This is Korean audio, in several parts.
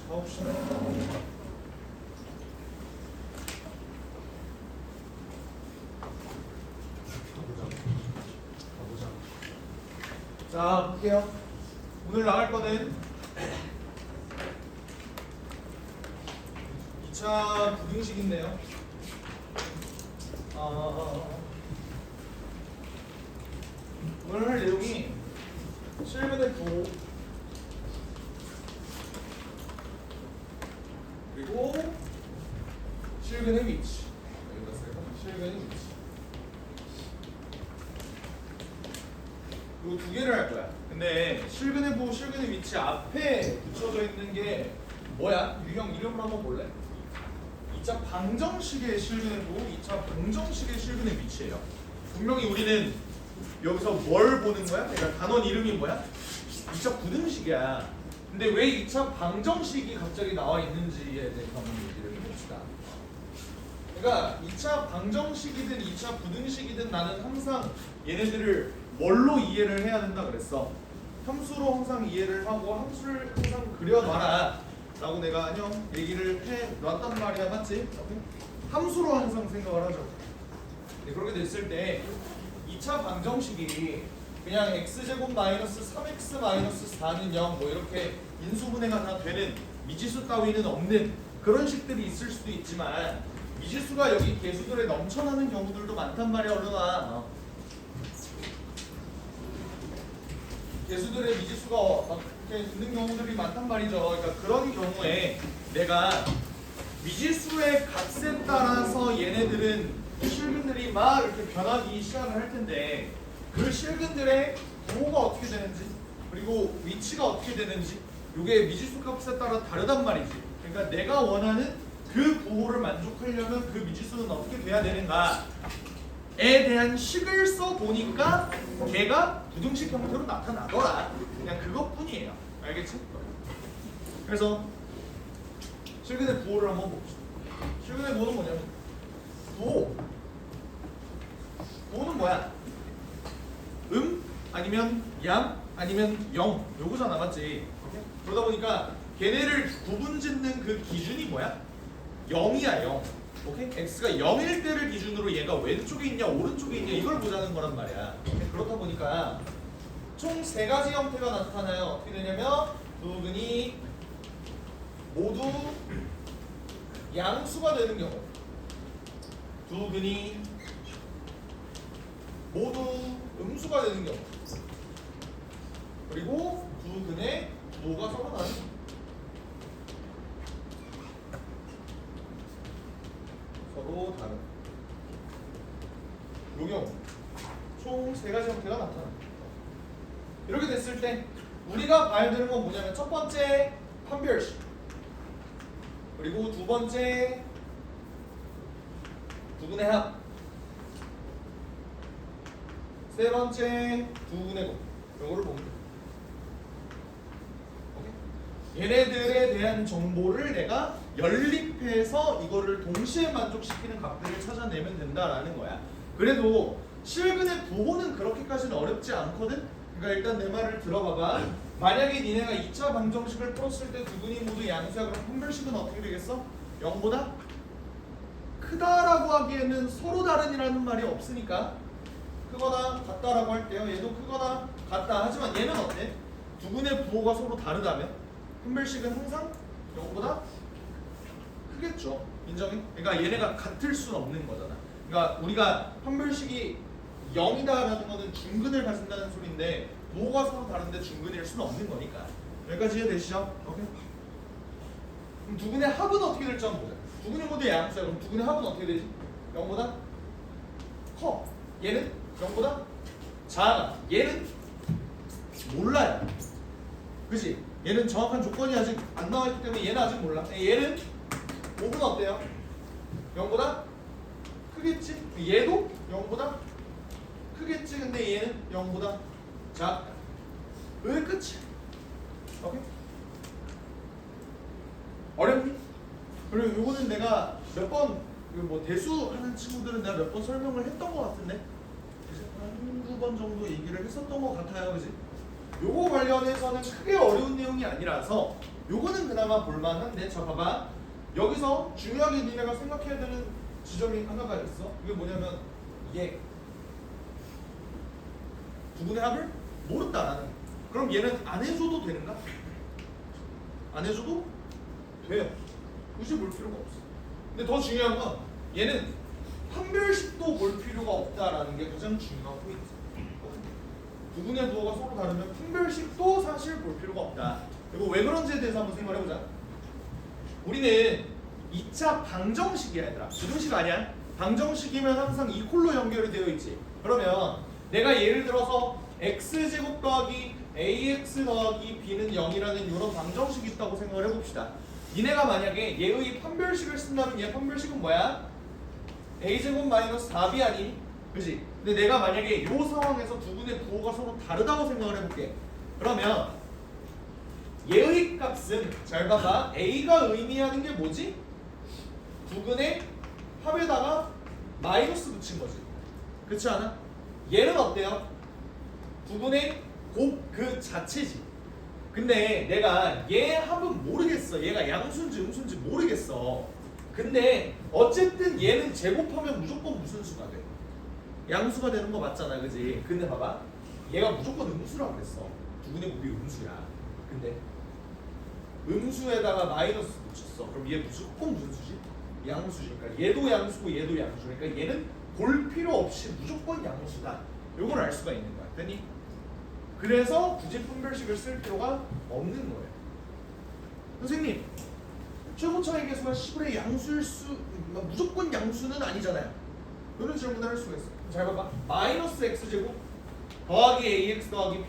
가봅시다. 자, 볼게요. 오늘 나갈 거는 2차 부등식인데요. 오늘 할 내용이 실근의 부호 그리고 실근의 위치. 여기다 쓸까? 실근의 위치. 이 두 개를 할 거야. 근데 실근의 부호, 실근의 위치 앞에 붙여져 있는 게 뭐야? 유형 이름을 한번 볼래? 2차 방정식의 실근의 부호, 2차 방정식의 실근의 위치예요. 분명히 우리는 여기서 뭘 보는 거야? 그러니까 단원 이름이 뭐야? 2차 부등식이야. 근데 왜 2차 방정식이 갑자기 나와 있는지에 대해서 한번 얘기를 해봅시다. 그러니까 2차 방정식이든 2차 부등식이든 나는 항상 얘네들을 뭘로 이해를 해야 된다 그랬어. 함수로 항상 이해를 하고 함수를 항상 그려놔라 라고 내가 안녕 얘기를 해놨단 말이야. 맞지? 함수로 항상 생각을 하죠. 네, 그렇게 됐을 때 2차 방정식이 그냥 x제곱 마이너스 3x 마이너스 4는 0 뭐 이렇게 인수분해가 다 되는 미지수 따위는 없는 그런 식들이 있을 수도 있지만 미지수가 여기 개수들에 넘쳐나는 경우들도 많단 말이야. 얼른아. 개수들의 미지수가 이렇게 있는 경우들이 많단 말이죠. 그러니까 그런 경우에 내가 미지수의 값에 따라서 얘네들은 실근들이 막 이렇게 변하기 시작을 할 텐데 그 실근들의 부호가 어떻게 되는지 그리고 위치가 어떻게 되는지 이게 미지수 값에 따라 다르단 말이지. 그러니까 내가 원하는 그 부호를 만족하려면 그 미지수는 어떻게 돼야 되는가에 대한 식을 써보니까 걔가 부등식 형태로 나타나더라. 그냥 그것뿐이에요. 알겠지? 그래서 실근의 부호를 한번 봅시다. 실근의 부호는 뭐냐면 부호는 뭐야? 아니면 양 아니면 0 요거잖아. 맞지? 그러다 보니까 걔네를 구분짓는 그 기준이 뭐야? 0이야 0. 오케이? x가 0일 때를 기준으로 얘가 왼쪽에 있냐 오른쪽에 있냐 이걸 보자는 거란 말이야. 그렇다 보니까 총 세 가지 형태가 나타나요. 어떻게 되냐면 두 근이 모두 양수가 되는 경우, 두 근이 모두 음수가 되는 경우, 그리고 두 근의 부호가 서로 다른 경우. 서로 다른 요 경우 총 세 가지 형태가 나타납니다. 이렇게 됐을 때 우리가 봐야 되는 건 뭐냐면 첫 번째 판별식, 그리고 두 번째 두근의 합, 세 번째 두근의 곱. 이거를 보면 돼. 오케이? 얘네들에 대한 정보를 내가 연립해서 이거를 동시에 만족시키는 값들을 찾아내면 된다라는 거야. 그래도 실근의 부호는 그렇게까지는 어렵지 않거든. 그러니까 일단 내 말을 들어봐봐. 만약에 니네가 2차 방정식을 풀었을 때 두 근이 모두 양수야. 그럼 판별식은 어떻게 되겠어? 0보다 크다라고 하기에는 서로 다른이라는 말이 없으니까 크거나 같다라고 할게요. 얘도 크거나 같다. 하지만 얘는 어때? 두 근의 부호가 서로 다르다면 판별식은 항상 0보다 크겠죠. 인정해? 그러니까 얘네가 같을 수는 없는 거잖아. 그러니까 우리가 판별식이 0이다라는 거는 중근을 가진다는 소리인데 부호가 서로 다른데 중근일 수는 없는 거니까. 여기까지 이해되시죠? 오케이? 그럼 두 근의 합은 어떻게 될지 한번 보자. 두 근이 모두 양수야. 그럼 두 근의 합은 어떻게 되지? 0보다 커. 얘는 0보다 작아. 얘는 몰라요. 그치? 얘는 정확한 조건이 아직 안 나와있기 때문에 얘는 아직 몰라. 얘는 5분 어때요? 0보다 크겠지? 얘도 0보다 크겠지? 근데 얘는 0보다 작다. 왜 끝이야? 오케이? 어렵니? 그리고 요거는 내가 몇 번 뭐 대수하는 친구들은 내가 몇 번 설명을 했던 것 같은데 한두 번 정도 얘기를 했었던 것 같아요. 그지? 요거 관련해서는 크게 어려운 내용이 아니라서 요거는 그나마 볼만한데 자 봐봐 여기서 중요하게 니네가 생각해야 되는 지점이 하나가 있어. 이게 뭐냐면 얘 두분의 합을 모른다라는 거야. 그럼 얘는 안 해줘도 되는가? 안 해줘도 돼요. 굳이 볼 필요가 없어. 근데 더 중요한 건 얘는 판별식도 볼 필요가 없다라는 게 가장 중요한 포인트. 두분의 부호가 서로 다르면 판별식도 사실 볼 필요가 없다. 이거 왜 그런지에 대해서 한번 생각해보자. 우리는 2차 방정식이야 얘들아. 부등식 아니야? 방정식이면 항상 이콜로 연결이 되어 있지. 그러면 내가 예를 들어서 x제곱 더하기 ax 더하기 b는 0이라는 이런 방정식이 있다고 생각을 해봅시다. 니네가 만약에 얘의 판별식을 쓴다면 얘 판별식은 뭐야? a제곱 마이너스 4b 아니? 그치? 근데 내가 만약에 이 상황에서 두 분의 부호가 서로 다르다고 생각을 해볼게. 그러면 얘의 값은 잘 봐봐. a가 의미하는 게 뭐지? 두 분의 합에다가 마이너스 붙인 거지. 그렇지 않아? 얘는 어때요? 두 분의 곱 그 자체지. 근데 내가 얘 합은 모르겠어. 얘가 양수인지 음수인지 모르겠어. 근데 어쨌든 얘는 제곱하면 무조건 무슨 수가 돼? 양수가 되는 거 맞잖아, 그지? 근데 봐봐, 얘가 무조건 음수라고 그랬어. 두 분의 곱이 음수야. 근데 음수에다가 마이너스 붙였어. 그럼 얘 무조건 무슨 수지? 양수지. 그러니까 얘도 양수고 얘도 양수. 그러니까 얘는 볼 필요 없이 무조건 양수다. 요걸 알 수가 있는 거야. 됐니? 그래서 굳이 판별식을 쓸 필요가 없는 거예요. 선생님, 최고차의 계수가 10분의 양수일 수 무조건 양수는 아니잖아요. 이런 질문을 할 수가 있어. 잘 봐봐. 마이너스 x제곱 더하기 ax 더하기 b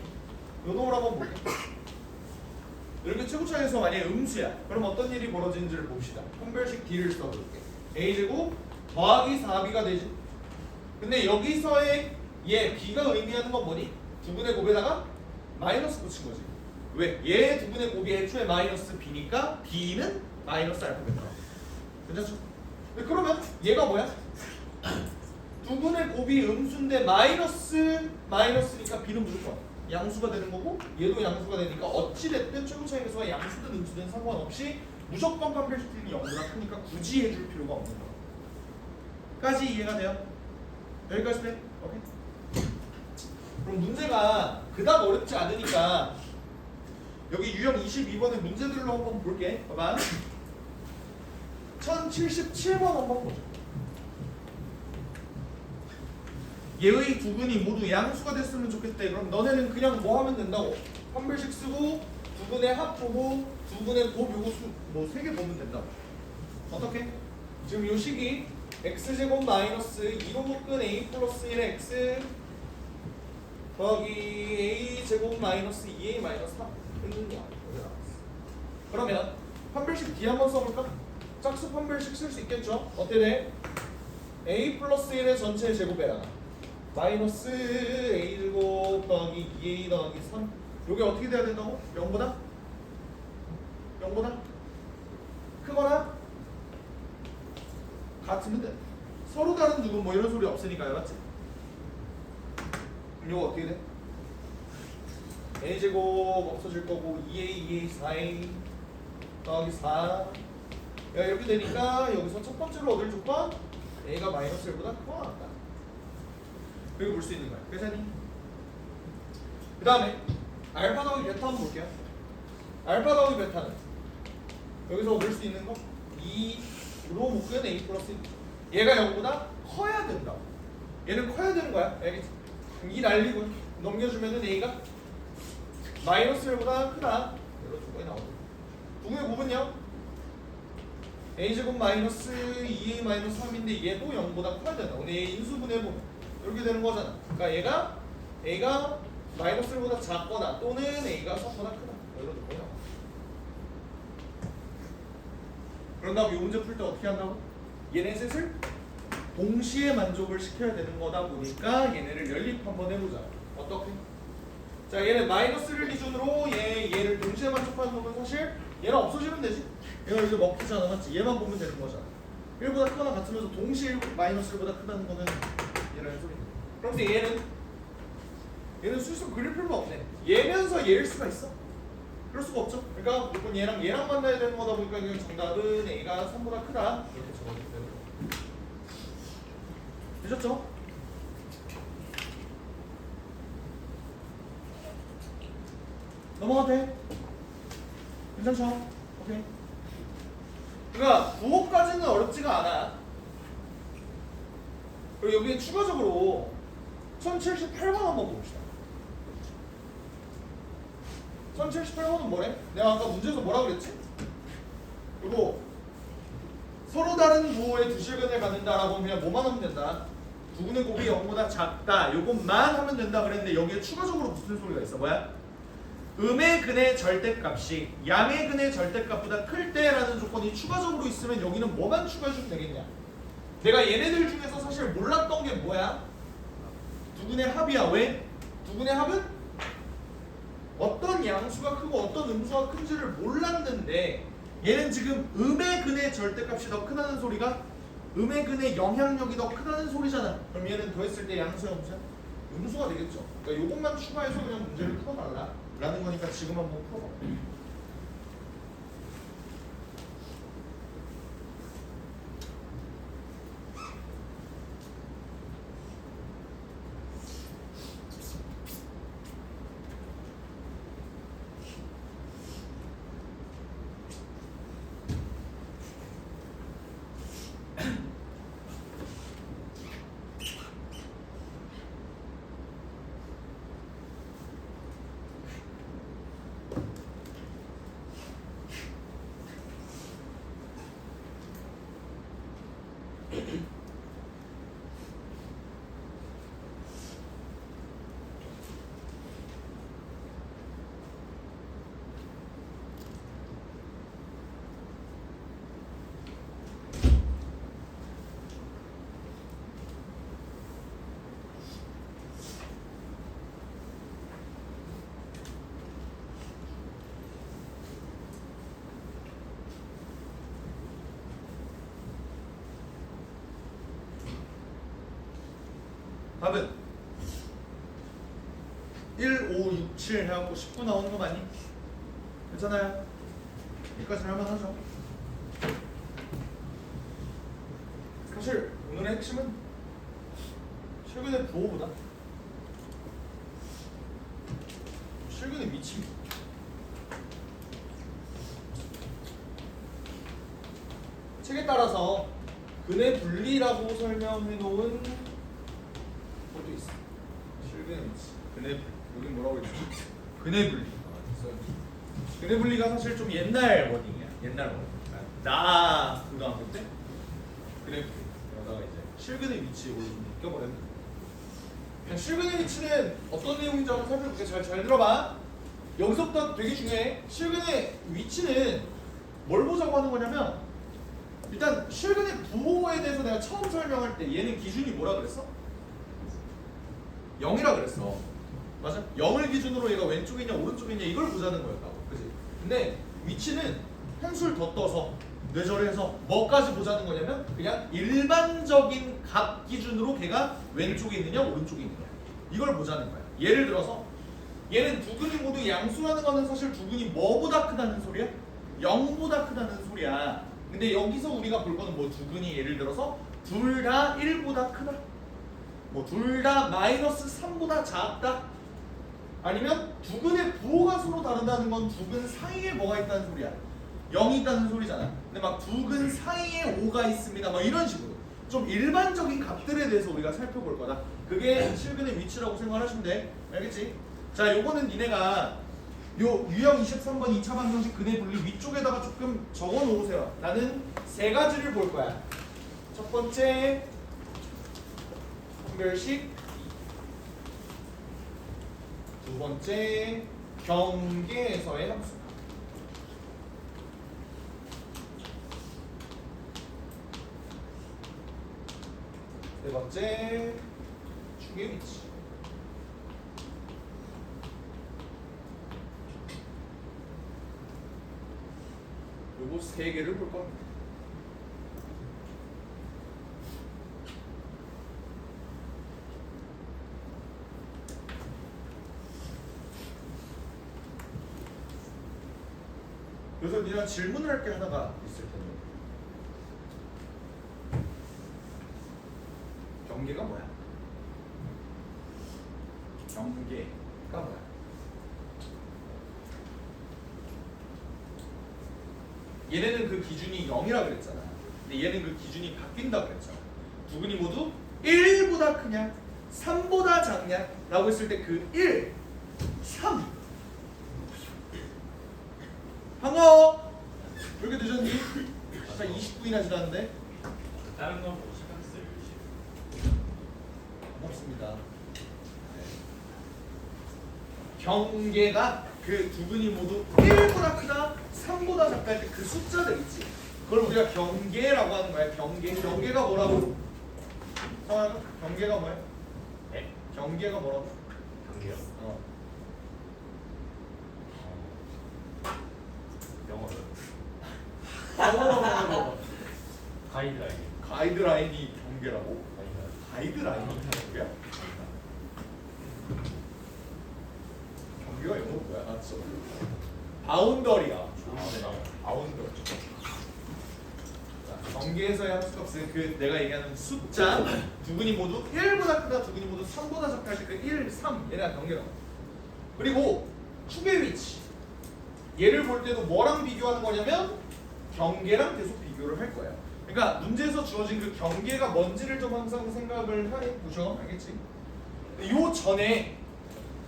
요놈을 한번 볼게. 이렇게 최고차의 계수가 만약에 음수야. 그럼 어떤 일이 벌어지는지를 봅시다. 판별식 d를 써볼게. a제곱 더하기 4b가 되지. 근데 여기서의 얘 b가 의미하는 건 뭐니? 두분의 곱에다가 마이너스 붙인 거지. 왜? 얘 두분의 곱이 애초에 마이너스 b니까 b는 마이너스 알파벳 나와. 괜찮죠? 그러면 얘가 뭐야? 두분의 곱이 음수인데 마이너스니까 b는 무조건 양수가 되는 거고 얘도 양수가 되니까 어찌됐든 최고차의 계수가 양수든 음수든 상관없이 무조건 판별식이 0보다 크니까 굳이 해줄 필요가 없는 거야. 까지 이해가 돼요? 여기까지 돼? 오케이? 그럼 문제가 그닥 어렵지 않으니까 여기 유형 22번의 문제들로 한번 볼게. 봐봐. 1077번 한번 보자. 얘의 두 분이 모두 양수가 됐으면 좋겠대. 그럼 너네는 그냥 뭐 하면 된다고? 판별식 쓰고 두 분의 합 보고 두 분의 곱 요거 뭐 3개 보면 된다고. 어떻게? 지금 요 식이 x제곱 마이너스 2로 묶은 a 플러스 1의 x 더하기 a 제곱 마이너스 2a 마이너스 3 있는 거 아니야? 그러면 판별식 D 한번 써볼까? 짝수 판별식 쓸 수 있겠죠? 어때 돼? a 플러스 1의 전체 제곱에다가 마이너스 a 제곱 더하기 2a 더하기 3 요게 어떻게 돼야 된다고? 0보다? 0보다? 크거나? 같으면 돼. 서로 다른 누구 뭐 이런 소리 없으니까요, 맞지? 이거 어떻게 돼? a제곱 없어질 거고 2a, 4a 더하기 4 야, 이렇게 되니까 여기서 첫 번째로 얻을 조건 a가 마이너스 1보다 크거나 같다. 여기 볼 수 있는 거야. 그래서니 그 다음에 알파 더하기 베타 한번 볼게요. 알파 더하기 베타는 여기서 얻을 수 있는 거 2로 묶은 a 플러스 1 얘가 0보다 커야 된다. 얘는 커야 되는 거야. 알겠지? 2 날리고 넘겨주면은 a가 마이너스 1보다 크다. 이런 조건이 나오고 부분의 곱은요 a제곱 마이너스 2a 마이너스 3인데 얘도 0보다 커야 된다. 오늘 얘 인수분해 보면 이렇게 되는 거잖아. 그러니까 a가 마이너스 1보다 작거나 또는 a가 3보다 크다. 이런 조건이 나와. 그런 다음 이 문제 풀 때 어떻게 한다고? 얘네 셋을 동시에 만족을 시켜야 되는 거다 보니까 얘네를 연립 한번 해보자. 어떻게? 자, 얘는 마이너스를 기준으로 얘를 동시에 만족하는 거면 사실 얘는 없어지면 되지. 얘가 이제 먹히잖아, 맞지? 얘만 보면 되는 거잖아. 1보다 크거나 같으면서 동시에 마이너스 1보다 크다는 거는 얘라는 소리네. 그런데 얘는 수술 그릴 필요가 없네. 얘면서 얘일 수가 있어. 그럴 수가 없죠. 그러니까 무조건 얘랑 만나야 되는 거다 보니까 그냥 정답은 A가 3보다 크다 이렇게 적어주면 되는 거예요. 되셨죠? 넘어가도 돼? 괜찮죠? 오케이. 그러니까 9호까지는 어렵지가 않아. 그리고 여기에 추가적으로 1078번 한번 봅시다. 1078번은 뭐래? 내가 아까 문제에서 뭐라 그랬지? 그리고 서로 다른 부호의 두 실근을 갖는다라고 하면 그냥 뭐만 하면 된다. 두근의 곱이 0보다 작다. 요것만 하면 된다 그랬는데 여기에 추가적으로 무슨 소리가 있어? 뭐야? 음의 근의 절대값이 양의 근의 절대값보다 클 때라는 조건이 추가적으로 있으면 여기는 뭐만 추가해주면 되겠냐? 내가 얘네들 중에서 사실 몰랐던 게 뭐야? 두근의 합이야. 왜? 두근의 합은 어떤 양수가 크고 어떤 음수가 큰지를 몰랐는데 얘는 지금 음의 근의 절대값이 더 크다는 소리가 음의 근의 영향력이 더 크다는 소리잖아. 그럼 얘는 더했을 때 양수야 음수야? 음수가 되겠죠. 그러니까 요것만 추가해서 그냥 문제를 풀어달라 라는 거니까 지금 한번 풀어봐. 답은 1, 5, 6, 7 해갖고 19 나오는 거 맞니? 괜찮아요? 여기까지는 할만하죠? 사실 오늘의 핵심은 실근의 부호보다 실근의 위치입니다. 책에 따라서 근의 분리라고 설명해 놓은 것도 있어. 실근의 위치. 근의 분리. 여긴 뭐라고 했지? 근의 분리. 근의 분리가 사실 좀 옛날 워딩이야. 옛날 워딩. 나 고등학교 때 근의 분리. 그러다가 이제 실근의 위치로 좀 바뀌어버렸네. 그냥 실근의 위치는 어떤 내용인지 한번 살펴볼게. 잘 들어봐. 여기서부터 되게 중요해. 실근의 위치는 뭘 보자고 하는 거냐면 일단 실근의 부호에 대해서 내가 처음 설명할 때 얘는 기준이 뭐라 그랬어? 0이라 그랬어. 맞아? 0을 기준으로 얘가 왼쪽이냐 오른쪽이냐 이걸 보자는 거였다고. 그치? 근데 위치는 한술 더 떠서 뇌절을 해서 뭐까지 보자는 거냐면 그냥 일반적인 값 기준으로 걔가 왼쪽에 있느냐 오른쪽에 있느냐 이걸 보자는 거야. 예를 들어서 얘는 두 근이 모두 양수라는 거는 사실 두 근이 뭐보다 크다는 소리야? 0보다 크다는 소리야. 근데 여기서 우리가 볼 거는 뭐 두 근이 예를 들어서 둘 다 1보다 크다. 뭐 둘 다 마이너스 3보다 작다. 아니면 두 근의 부호가 서로 다르다는 건 두 근 사이에 뭐가 있다는 소리야? 0이 있다는 소리잖아. 근데 막 두 근 사이에 5가 있습니다. 막 이런 식으로 좀 일반적인 값들에 대해서 우리가 살펴볼 거다. 그게 실근의 위치라고 생각하시면 돼. 알겠지? 자, 요거는 니네가 요 유형 23번 2차 방정식 근의 분리 위쪽에다가 조금 적어 놓으세요. 나는 세 가지를 볼 거야. 첫 번째 분별식, 두 번째 경계에서의 함수, 네 번째 축의 위치. 요거 세 개를 볼 겁니다. 그래서 니랑 질문을 할 게 하나가 있을 텐데. 경계가 뭐야? 경계가 뭐야? 얘네는 그 기준이 0이라 그랬잖아. 근데 얘는 그 기준이 바뀐다 그랬잖아. 두 근이 모두 1보다 크냐 3보다 작냐 라고 했을 때 그 1, 3 반가워. 왜 이렇게 늦었니? 아까 29분이나 지났는데. 다른 건 보고 시간 써요. 고맙습니다. 경계가 그 두 근이 모두 1보다 크다 3보다 작다 할 때 그 숫자들 있지. 그걸 우리가 경계라고 하는 거야. 경계가 뭐라고? 성환아, 경계가 뭐야? 네? 경계가 뭐라고? 경계요? 영어로 가이드라인. 가이드라인이 경계라고? 가이드라인. 가이드라인이 경계야? 경계가 영어로 뭐야? 아 진짜 바운더리야. 바운더리. 경계에서의 함수값은 그 내가 얘기하는 숫자 두 근이 모두 1보다 크다 두 근이 모두 3보다 작다 할 때 그 1, 3 얘네가 경계라고. 그리고 축의 위치 얘를 볼 때도 뭐랑 비교하는 거냐면 경계랑 계속 비교를 할 거야. 그러니까 문제에서 주어진 그 경계가 뭔지를 좀 항상 생각을 해 보셔. 알겠지? 요 전에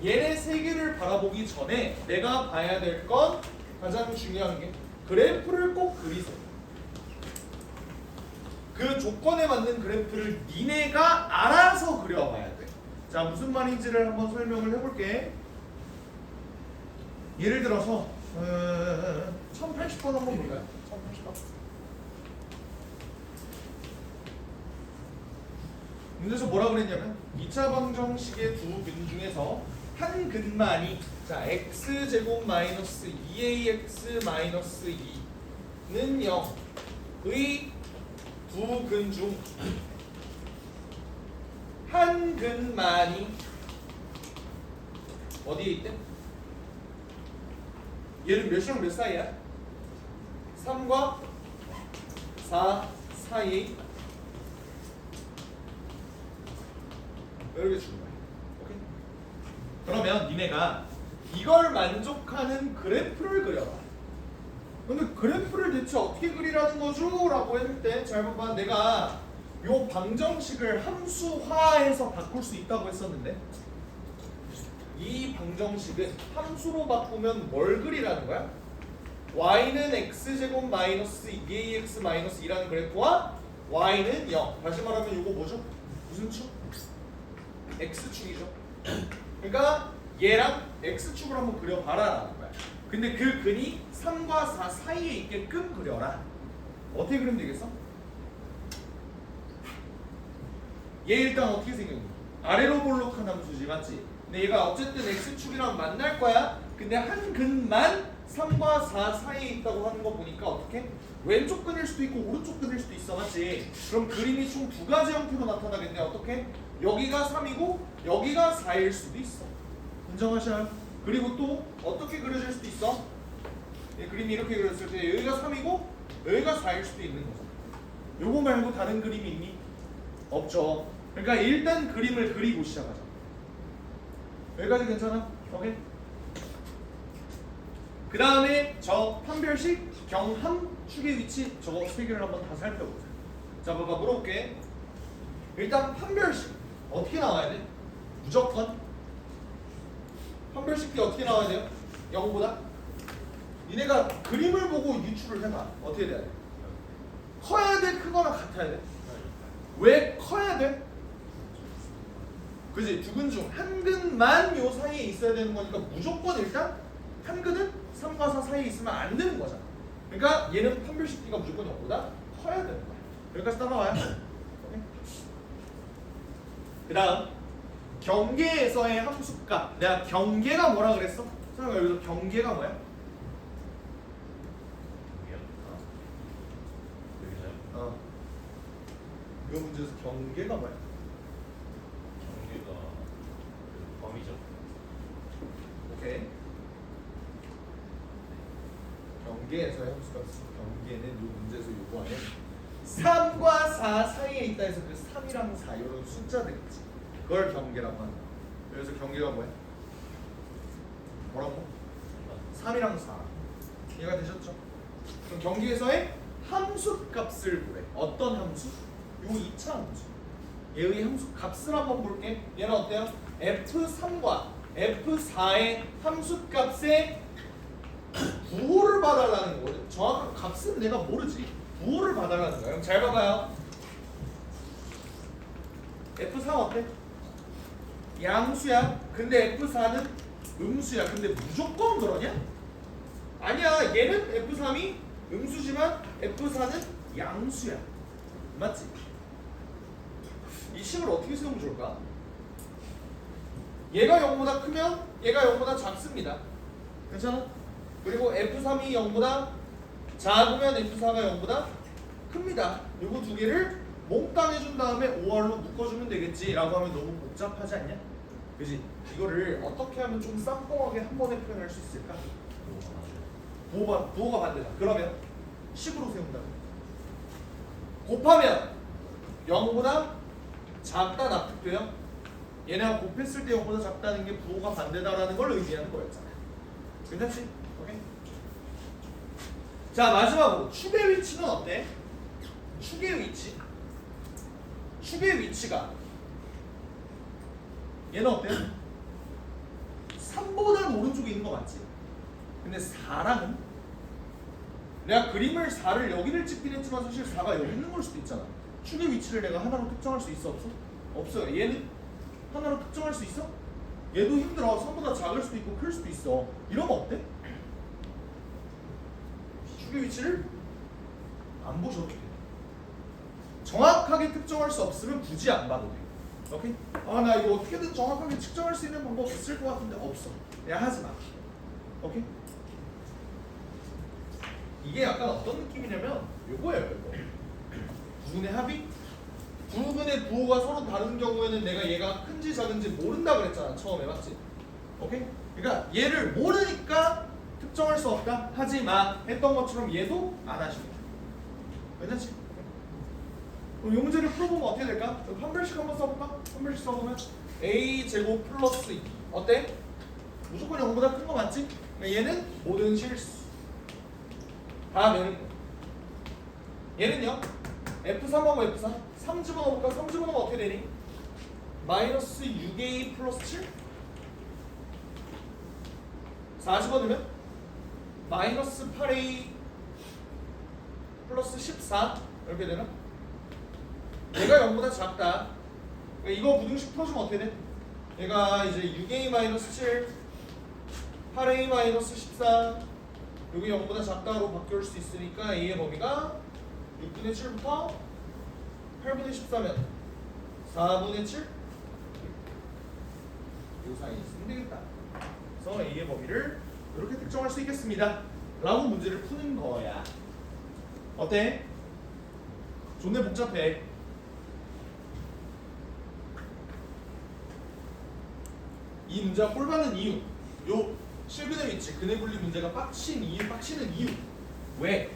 얘네 세 개를 바라보기 전에 내가 봐야 될 건 가장 중요한 게 그래프를 꼭 그리세요. 그 조건에 맞는 그래프를 니네가 알아서 그려봐야 돼. 자, 무슨 말인지를 한번 설명을 해볼게. 예를 들어서 1080번 한번 볼까요? 1080번. 문제에서 뭐라 그랬냐면 2차 방정식의 두 근 중에서 한 근만이 자 x제곱 마이너스 2ax 마이너스 2는 0의 두 근 중 한 근만이 어디에 있대? 얘는 몇이랑 몇 사이야? 3과 4 사이에 있다. 이렇게 주는 거야. 오케이? 그러면 니네가 이걸 만족하는 그래프를 그려봐. 근데 그래프를 대체 어떻게 그리라는 거죠? 라고 했을 때 잘 봐봐. 내가 요 방정식을 함수화해서 바꿀 수 있다고 했었는데 이 방정식은 함수로 바꾸면 뭘 그리라는 거야? y는 x제곱 마이너스 2ax 마이너스 2라는 그래프와 y는 0. 다시 말하면 이거 뭐죠? 무슨 축? x축이죠. 그러니까 얘랑 x축을 한번 그려봐라라는 거야. 근데 그 근이 3과 4 사이에 있게끔 그려라. 어떻게 그리면 되겠어? 얘 일단 어떻게 생겼니? 아래로 볼록한 함수지, 맞지? 근데 얘가 어쨌든 x축이랑 만날 거야. 근데 한 근만 3과 4 사이에 있다고 하는 거 보니까 어떻게? 왼쪽 근일 수도 있고 오른쪽 근일 수도 있어, 맞지? 그럼 그림이 총 두 가지 형태로 나타나겠네. 어떻게? 여기가 3이고 여기가 4일 수도 있어. 인정하셔요? 그리고 또 어떻게 그려질 수도 있어? 이 그림이 이렇게 그렸을 때 여기가 3이고 여기가 4일 수도 있는 거죠. 요거 말고 다른 그림이 있니? 없죠. 그러니까 일단 그림을 그리고 시작하자. 여기까지 괜찮아? 오케이? 그 다음에 저 판별식 경함 축의 위치 저거 세 개를 한번 다 살펴보자. 자, 봐봐, 물어볼게. 일단 판별식 어떻게 나와야 돼? 무조건 판별식이 어떻게 나와야 돼요? 0보다? 니네가 그림을 보고 유추를 해봐. 어떻게 돼야 돼? 커야 돼? 크거나 같아야 돼? 왜 커야 돼? 그지? 두 근 중 한 근만 요 사이에 있어야 되는 거니까 무조건 일단 한 근은 3과 4 사이에 있으면 안 되는 거잖아. 그러니까 얘는 판별식비가 무조건 0보다 커야 되는 거야. 여기까지 따라와요. 그 다음 경계에서의 함수값. 내가 경계가 뭐라 그랬어? 설마 여기서 경계가 뭐야? 여기서요? 이 문제에서 경계가 뭐야? 경계가 그 범위죠. 오케이. 경계에서의 함수값. 경계는 이 문제에서 요구하는 3과 4 사이에 있다 해서 그 3이랑 4 이런 숫자들 있지. 그걸 경계라고 한다. 그래서 경계가 뭐야? 뭐라고? 3이랑 4. 이해가 되셨죠? 그럼 경계에서의 함수값을 구해. 어떤 함수? 요 2차 함수. 얘의 함수 값을 한번 볼게. 얘는 어때요? F3과 F4의 함수값의 부호를 봐달라는 거거든. 정확한 값은 내가 모르지. 부호를 봐달라는 거야. 그럼 잘 봐봐요. F3 어때? 양수야. 근데 F4는 음수야. 근데 무조건 그러냐? 아니야. 얘는 F3이 음수지만 F4는 양수야. 맞지? 이 식을 어떻게 세우면 좋을까? 얘가 0보다 크면 얘가 0보다 작습니다. 괜찮아? 그리고 F3이 0보다 작으면 F4가 0보다 큽니다. 요거 두 개를 몽땅 해준 다음에 5R로 묶어주면 되겠지 라고 하면 너무 복잡하지 않냐? 그지? 이거를 어떻게 하면 좀 쌈뽕하게 한 번에 표현할 수 있을까? 부호가 반대다. 그러면 식으로 세운다. 곱하면 0보다 작다 납득돼요? 얘네가 곱했을 때 0보다 작다는 게 부호가 반대다라는 걸 의미하는 거였잖아. 괜찮지? 오케이. 자, 마지막으로 축의 위치는 어때? 축의 위치. 축의 위치가 얘는 어때요? 3보다는 오른쪽에 있는 거 맞지? 근데 4랑은 내가 그림을 4를 여기를 찍긴 했지만 사실 4가 여기 있는 걸 수도 있잖아. 축의 위치를 내가 하나로 특정할 수 있어 없어? 없어요. 얘는 하나로 특정할 수 있어? 얘도 힘들어. 3보다 작을 수도 있고 클 수도 있어. 이러면 어때? 축의 위치를 안 보셔도 돼. 정확하게 특정할 수 없으면 굳이 안 봐도 돼. 오케이? 아, 나 이거 어떻게든 정확하게 측정할 수 있는 방법 있을 것 같은데 없어. 그냥 하지 마. 오케이? 이게 약간 어떤 느낌이냐면 요거예요. 이거. 부분의 합이? 부분의 부호가 서로 다른 경우에는 내가 얘가 큰지 작은지 모른다 그랬잖아. 처음에 맞지? 오케이? 그러니까 얘를 모르니까 특정할 수 없다 하지 마 했던 것처럼 얘도 안 하시고. 괜찮지? 그럼 이 문제를 풀어보면 어떻게 될까? 한 별씩 한번 써볼까? 한 별씩 써보면 a 제곱 플러스 2 어때? 무조건 0보다 큰 거 맞지? 그러니까 얘는 모든 실수 다 면일 거야. 얘는요 F3하고 F4 3 집어넣어볼까? 3 집어넣으면 어떻게 되니? 마이너스 6a 플러스 7 4 집어넣으면 마이너스 8a 플러스 14 이렇게 되나? 얘가 0보다 작다. 그러니까 이거 부등식 풀어주면 어떻게 돼? 얘가 이제 6a 마이너스 7 8a 마이너스 14 여기 0보다 작다로 바뀔 수 있으니까 a의 범위가 6분의 7부터 8분의 14면 4분의 7 이 사이에 있으면 되겠다. 그래서 a의 범위를 이렇게 특정할 수 있겠습니다 라고 문제를 푸는 거야. 어때? 존내 복잡해. 이 문제가 꼴받는 이유, 요 실근의 위치, 근의 분리 문제가 빡치는 이유 왜?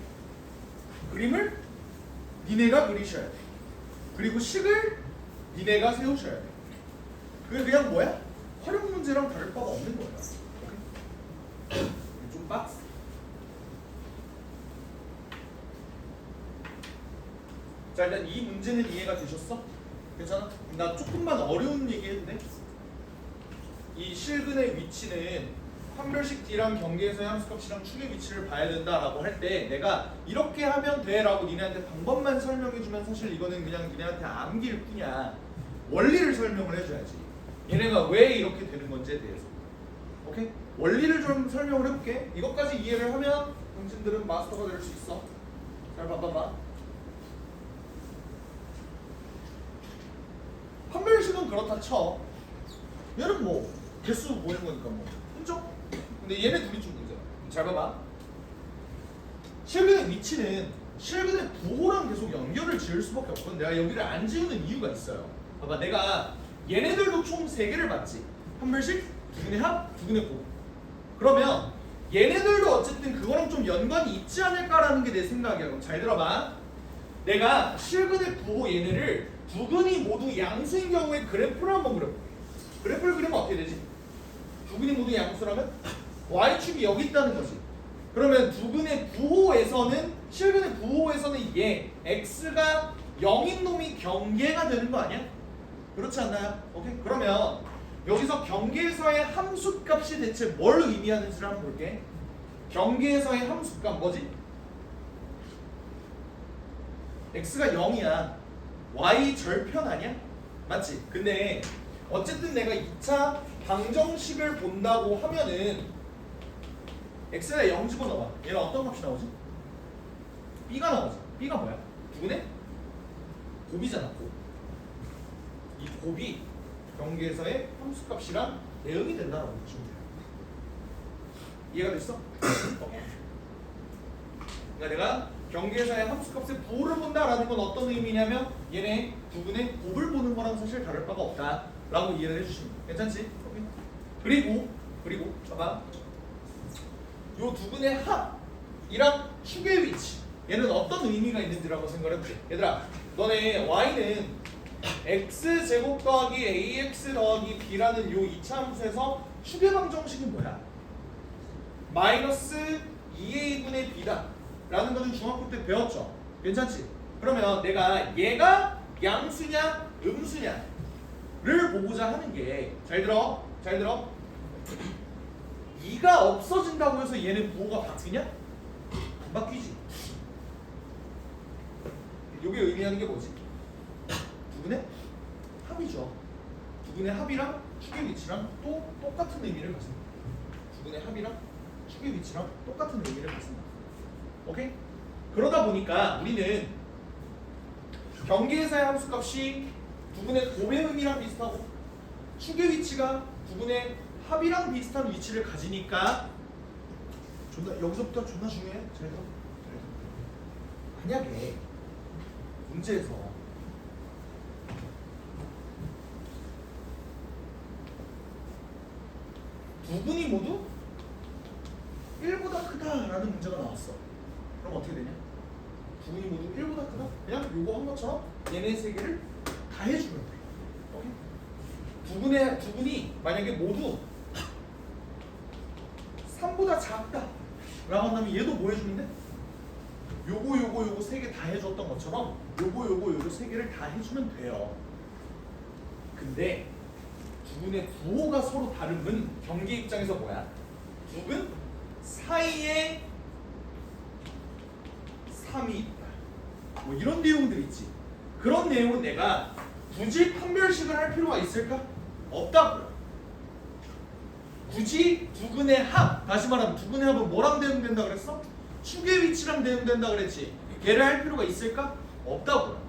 그림을 니네가 그리셔야 돼. 그리고 식을 니네가 세우셔야 돼. 그게 그냥 뭐야? 활용 문제랑 다를 바가 없는 거야. 오케이? 좀 빡세. 자, 일단 이 문제는 이해가 되셨어? 괜찮아? 나 조금만 어려운 얘기 해도 돼? 이 실근의 위치는 판별식 D랑 경계에서의 함수값이랑 축의 위치를 봐야 된다라고 할 때 내가 이렇게 하면 돼 라고 니네한테 방법만 설명해주면 사실 이거는 그냥 니네한테 암기일 뿐이야. 원리를 설명을 해줘야지. 얘네가 왜 이렇게 되는 건지에 대해서. 오케이? 원리를 좀 설명을 해볼게. 이것까지 이해를 하면 당신들은 마스터가 될 수 있어. 잘 봐봐봐. 판별식은 그렇다 쳐. 얘는 뭐 개수 모이는 거니까 뭐 흔적. 근데 얘네 둘이 좀 문제야. 잘 봐봐. 실근의 위치는 실근의 부호랑 계속 연결을 지을 수밖에 없거든. 내가 여기를 안 지우는 이유가 있어요. 봐봐, 내가 얘네들도 총 3개를 봤지. 판별식, 두근의 합, 두근의 곱. 그러면 얘네들도 어쨌든 그거랑 좀 연관이 있지 않을까라는 게 내 생각이야. 그럼 잘 들어봐. 내가 실근의 부호 얘네를 두 근이 모두 양수인 경우에 그래프를 한번 그려볼게. 그래프를 그리면 어떻게 되지? 두 근이 모두 양수라면 y축이 여기 있다는 거지. 그러면 두 근의 부호에서는 실근의 부호에서는 얘 x가 0인 놈이 경계가 되는 거 아니야? 그렇지 않나요? 오케이? 그러면 여기서 경계에서의 함수값이 대체 뭘 의미하는지를 한번 볼게. 경계에서의 함수값 뭐지? x가 0이야. y 절편 아니야? 맞지? 근데 어쨌든 내가 2차 방정식을 본다고 하면은 x에다 0 집어넣어봐. 얘는 어떤 값이 나오지? b가 나오지. b가 뭐야? 누구네? 곱이잖아. 곱. 이 곱이 경계에서의 함수값이랑 대응이 된다라고 보시면 돼요. 이해가 됐어? 오케이. 그러니까 내가 경계에서의 함수값의 부호를 본다라는 건 어떤 의미냐면 얘네 두 분의 곱을 보는 거랑 사실 다를 바가 없다라고 이해를 해주시면 돼요. 괜찮지? 오케이. 그리고 봐봐. 요 두 분의 합이랑 축의 위치 얘는 어떤 의미가 있는지라고 생각을 해볼게. 얘들아 너네 y는 x제곱 더하기 ax 더하기 b라는 요 2차 함수에서 축의 방정식이 뭐야? 마이너스 2a분의 b다 라는 거는 중학교 때 배웠죠? 괜찮지? 그러면 내가 얘가 양수냐 음수냐를 보고자 하는 게 잘 들어 2가 없어진다고 해서 얘는 부호가 바뀌냐? 안 바뀌지. 이게 의미하는 게 뭐지? 두 분의 합이죠. 두 분의 합이랑 축의 위치랑 또 똑같은 의미를 가진다. 두 분의 합이랑 축의 위치랑 똑같은 의미를 가진다. 오케이? 그러다 보니까 우리는 경계에서의 함수값이 두 분의 곱의 의미랑 비슷하고 축의 위치가 두 분의 합이랑 비슷한 위치를 가지니까 여기서부터 존나 중요해. 잘 들어. 만약에 문제에서 두 분이 모두 1보다 크다라는 문제가 나왔어. 그럼 어떻게 되냐? 두 분이 모두 1보다 크다? 그냥 요거 한 것처럼 얘네 세 개를 다 해주면 돼. 오케이? 두 분이 만약에 모두 3보다 작다 라고 한다면 얘도 뭐 해주면 돼? 요거 세 개 다 해줬던 것처럼 요거 세 개를 다 해주면 돼요. 근데 두 분의 부호가 서로 다름은 경계 입장에서 뭐야? 두 분 사이에 3이 있다. 뭐 이런 내용들 있지. 그런 내용은 내가 굳이 판별식을 할 필요가 있을까? 없다고요. 굳이 두 근의 합, 다시 말하면 두 근의 합은 뭐랑 대응된다 그랬어? 축의 위치랑 대응된다 그랬지. 걔를 할 필요가 있을까? 없다고요.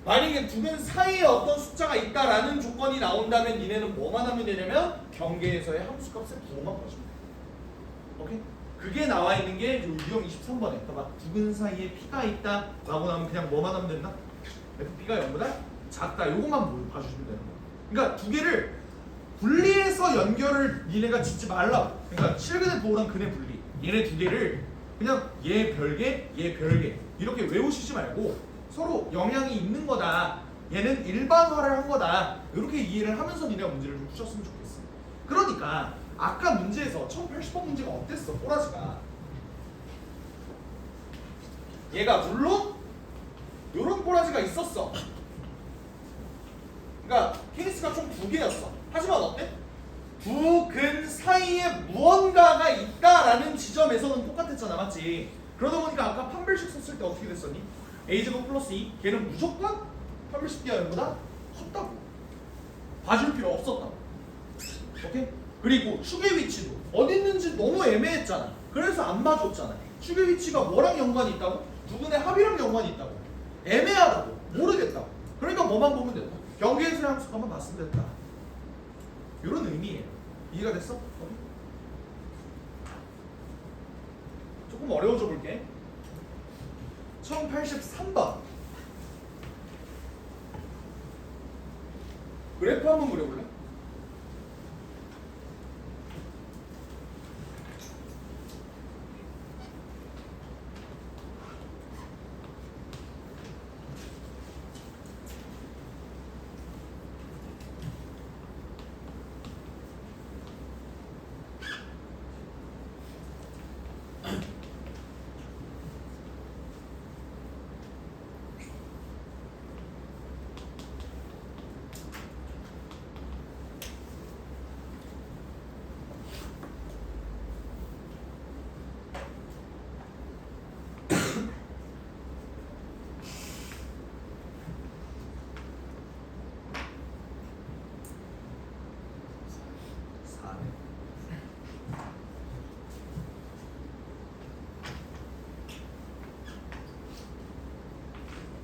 만약에 두 근 사이에 어떤 숫자가 있다라는 조건이 나온다면 니네는 뭐만 하면 되냐면 경계에서의 함수값의 부호만 봐주면 돼. 오케이? 그게 나와 있는 게 유형 23번에 봐봐. 두 근 사이에 p가 있다 라고 나오면 그냥 뭐만 하면 된다? fp가 0보다 작다. 요것만 봐주시면 되는 거야. 그러니까 두 개를 분리해서 연결을 니네가 짓지 말라고. 그러니까 실근의 부호랑 근의 분리 얘네 두 개를 그냥 얘 별개 얘 별개 이렇게 외우시지 말고 서로 영향이 있는 거다. 얘는 일반화를 한 거다. 이렇게 이해를 하면서 니네가 문제를 좀 푸셨으면 좋겠어. 그러니까 아까 문제에서 1080번 문제가 어땠어? 꼬라지가 얘가 물론 요런 꼬라지가 있었어. 그러니까 케이스가 총 두 개였어. 하지만 어때? 두 근 사이에 무언가가 있다라는 지점에서는 똑같았잖아. 맞지? 그러다 보니까 아까 판별식 썼을 때 어떻게 됐었니? a제곱 플러스 2 걔는 무조건 판별식 기하보다 컸다고. 봐줄 필요 없었다고. 오케이? 그리고 축의 위치도 어디 있는지 너무 애매했잖아. 그래서 안 봐줬잖아. 축의 위치가 뭐랑 연관이 있다고? 두 근의 합이랑 연관이 있다고. 애매하다고. 모르겠다고. 그러니까 뭐만 보면 된다. 경계에서의 함수값만 봤으면 됐다. 이런 의미예요. 이해가 됐어? 조금 어려워져 볼게. 1083번 그래프 한번 그려볼래?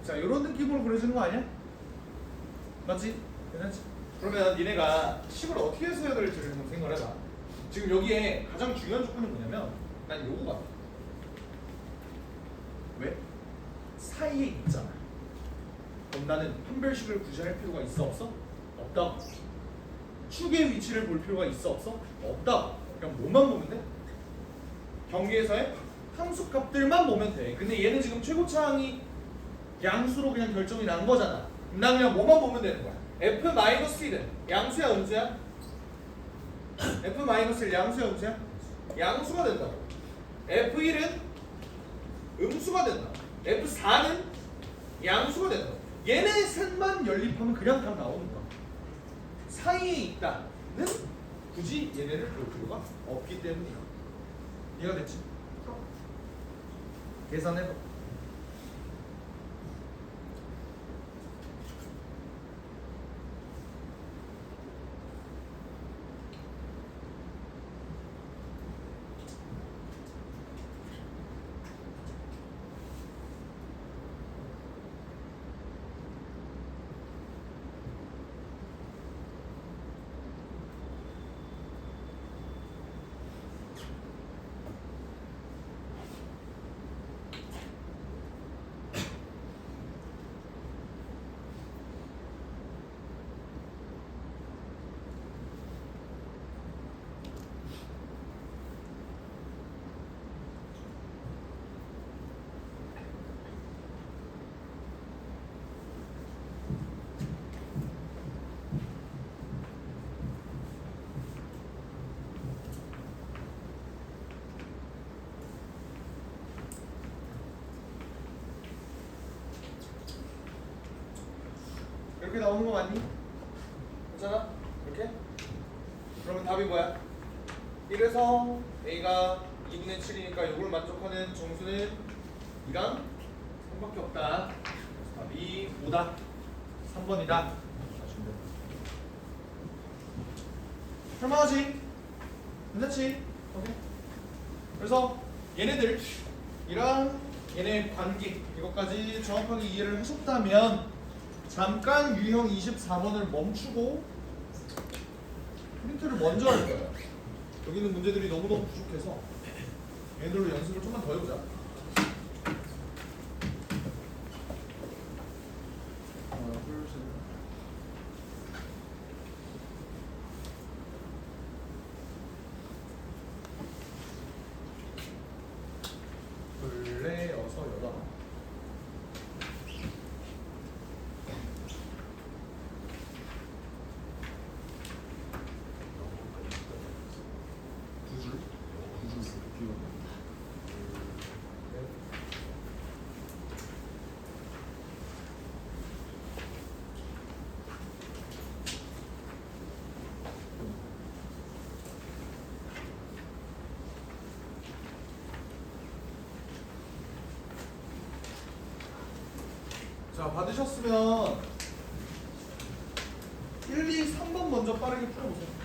자, 이런 느낌으로 그려지는 거 아니야? 맞지? 괜찮지? 그러면 니네가 식을 어떻게 써야 될지를 좀 생각을 해봐. 지금 여기에 가장 중요한 조건이 뭐냐면 난 요거 같아. 왜? 사이에 있잖아. 그럼 나는 판별식을 굳이 할 필요가 있어 없어? 없다. 축의 위치를 볼 필요가 있어 없어? 없다. 그냥 뭐만 보면 돼? 경계에서의 함수값들만 보면 돼. 근데 얘는 지금 최고차항이 양수로 그냥 결정이 난 거잖아. 그럼 난 그냥 뭐만 보면 되는 거야. F-1은 양수야 음수야? F-1 양수야 음수야? 양수가 된다고. F1은 음수가 된다. F4는 양수가 된다. 얘네 셋만 연립하면 그냥 답 나오는 거야. 사이에 있다는 굳이 얘네를 볼 필요가 없기 때문이야. 이해가 됐지? 계산해봐. 이렇게 나오는 거 맞니? 괜찮아? 이렇게? 그러면 답이 뭐야? 1에서 A가 2분의 7이니까 이걸 만족하는 정수는 2랑 3밖에 없다. 그래서 답이 5다. 3번이다. 설명하지? 괜찮지? 오케이. 그래서 얘네들 이랑 얘네 관계 이것까지 정확하게 이해를 하셨다면 잠깐 유형 24번을 멈추고 프린트를 먼저 할 거야. 여기는 문제들이 너무너무 부족해서 얘들로 연습을 좀만 더 해보자. 하나, 둘, 셋. 둘레, 여섯, 여덟. 자, 받으셨으면 1, 2, 3번 먼저 빠르게 풀어보세요.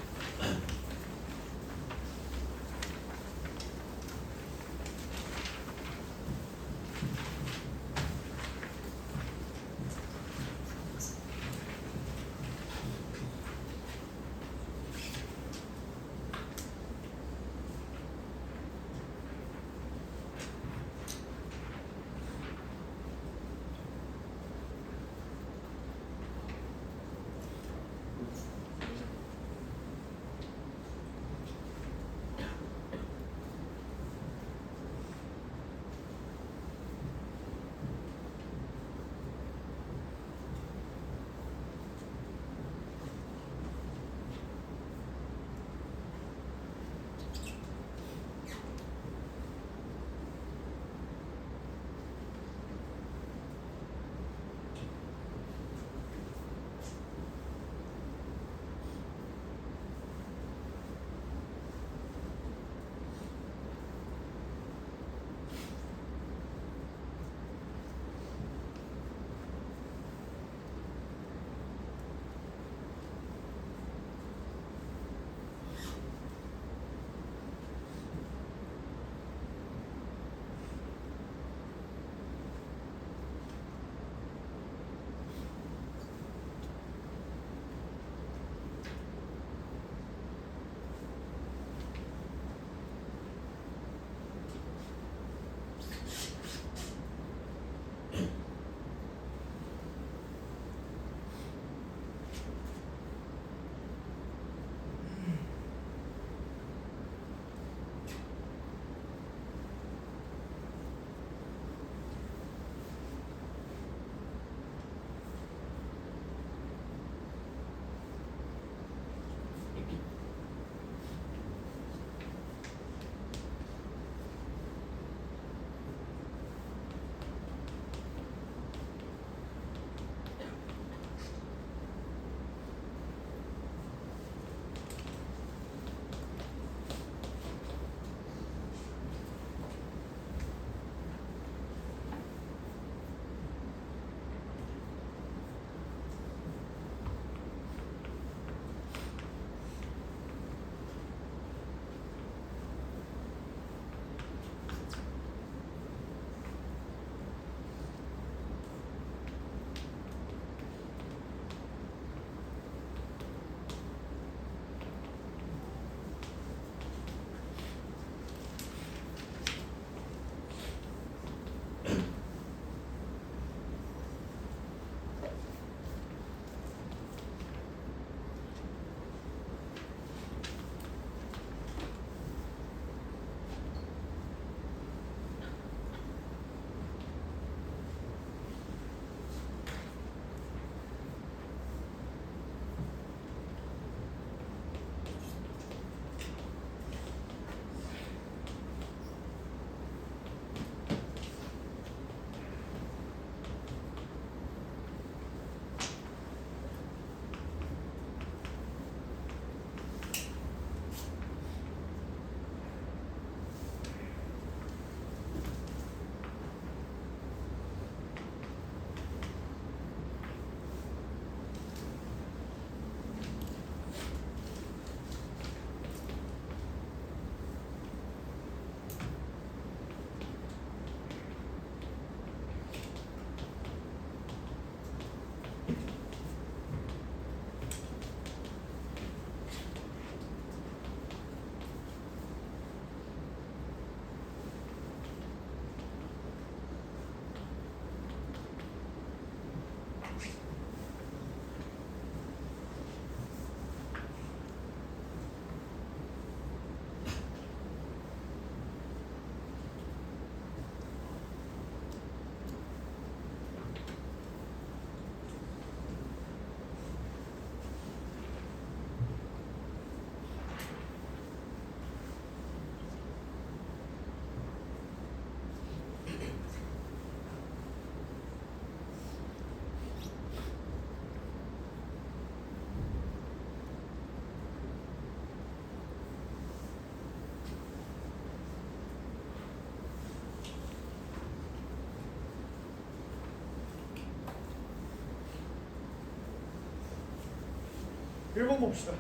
1번 봅시다.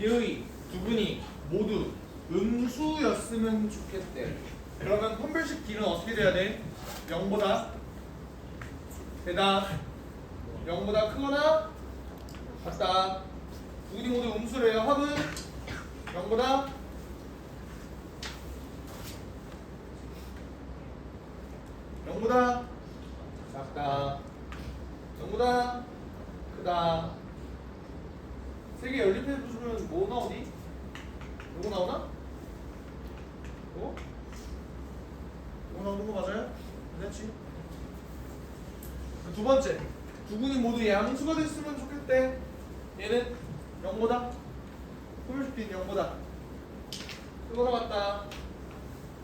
얘의 두 분이 모두 음수였으면 좋겠대. 그러면 판별식 D는 어떻게 돼야 돼? 0보다 대답 0보다 크거나 같다. 두 분이 모두 음수래요. 합은 0보다 작다. 0보다 크다. 세 개 연립해 주시면 뭐 나오니? 요거 나오나? 요거? 요거 나오는 거 맞아요? 그렇지. 두 번째, 두 분이 모두 양수가 됐으면 좋겠대. 얘는 0보다 소멸식된 0보다 크거나 같다.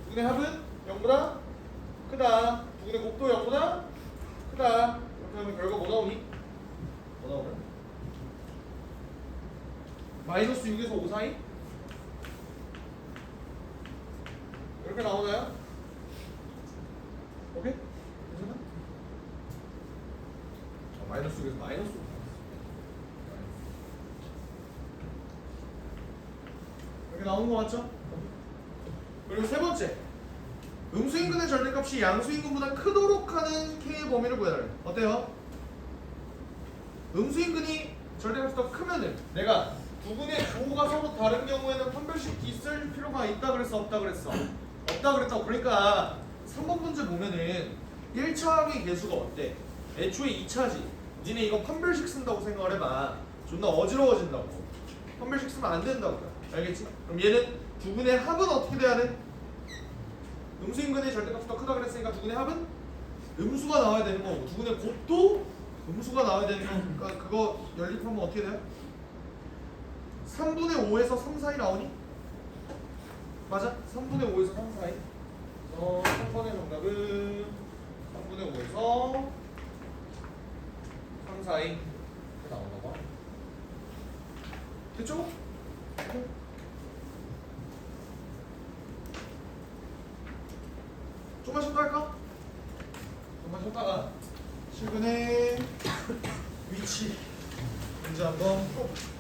두 분의 합은 0보다 크다. 두 분의 곱도 0보다 크다. 이렇게 하면 결과 뭐 나오니? 뭐 나오냐? 마이너스 6에서 5 사이? 이렇게 나오나요? 오케이? 괜찮아? 마이너스 6에서 마이너스 5 이렇게 나오는 거 맞죠? 그리고 세 번째, 음수인근의 절대값이 양수인근보다 크도록 하는 K의 범위를 구해달래. 어때요? 음수인근이 절대값이 더 크면은 내가 두 분의 부호가 서로 다른 경우에는 판별식 D 쓸 필요가 있다 그랬어? 없다 그랬어? 없다 그랬다고. 그러니까 3번 문제 보면은 1차 항의 개수가 어때? 애초에 2차지. 니네 이거 판별식 쓴다고 생각을 해봐. 존나 어지러워진다고. 판별식 쓰면 안 된다고. 알겠지? 그럼 얘는 두 분의 합은 어떻게 돼야 돼? 음수인근의 절대값이 더 크다 그랬으니까 두 분의 합은 음수가 나와야 되는 거고, 두 분의 곱도 음수가 나와야 되는 거. 그러니까 그거 연립하면 어떻게 돼요? 3분의 5에서 3 사이 나오니? 맞아? 3분의 5에서 3 사이. 3번의 정답은 3분의 5에서 3 사이. 이렇게 나오나 봐. 됐죠? 좀만 쉬었다 할까? 좀만 쉬었다가 실근의 위치 문제 한번 풀어볼게요.